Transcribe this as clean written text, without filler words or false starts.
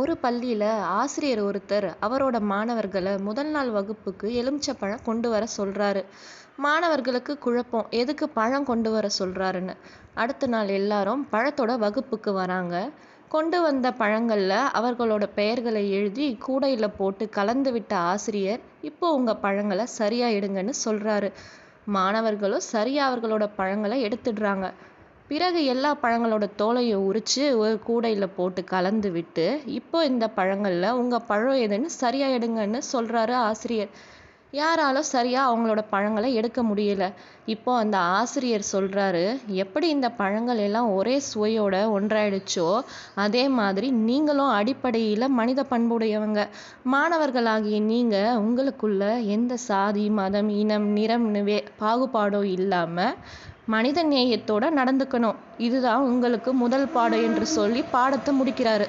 ஒரு பள்ளியில ஆசிரியர் ஒருத்தர் அவரோட மாணவர்களை முதல் நாள் வகுப்புக்கு எலுமிச்சப்பழம் கொண்டு வர சொல்றாரு. மாணவர்களுக்கு குழப்பம், எதுக்கு பழம் கொண்டு வர சொல்றாருன்னு. அடுத்த நாள் எல்லாரும் பழத்தோட வகுப்புக்கு வராங்க. கொண்டு வந்த பழங்கள்ல அவர்களோட பெயர்களை எழுதி கூடையில போட்டு கலந்து விட்ட ஆசிரியர், இப்போ உங்க பழங்களை சரியா எடுங்கன்னு சொல்றாரு. மாணவர்களும் சரியா அவர்களோட பழங்களை எடுத்துடுறாங்க. பிறகு எல்லா பழங்களோட தோலையும் உரிச்சு ஒரு கூடையில போட்டு கலந்து விட்டு, இப்போ இந்த பழங்கள்ல உங்க பழம் எதுன்னு சரியா எடுங்கன்னு சொல்றாரு ஆசிரியர். யாராலும் சரியா அவங்களோட பழங்களை எடுக்க முடியல. இப்போ அந்த ஆசிரியர் சொல்றாரு, எப்படி இந்த பழங்கள் எல்லாம் ஒரே சுவையோட ஒன்றாயிடுச்சோ அதே மாதிரி நீங்களும் அடிப்படையில மனித பண்புடையவங்க. மாணவர்களாகிய நீங்க உங்களுக்குள்ள எந்த சாதி, மதம், இனம், நிறம்னு பாகுபாடும் இல்லாம மனித நேயத்தோட நடந்துக்கணும். இதுதான் உங்களுக்கு முதல் பாடம் என்று சொல்லி பாடத்தை முடிக்கிறாரு.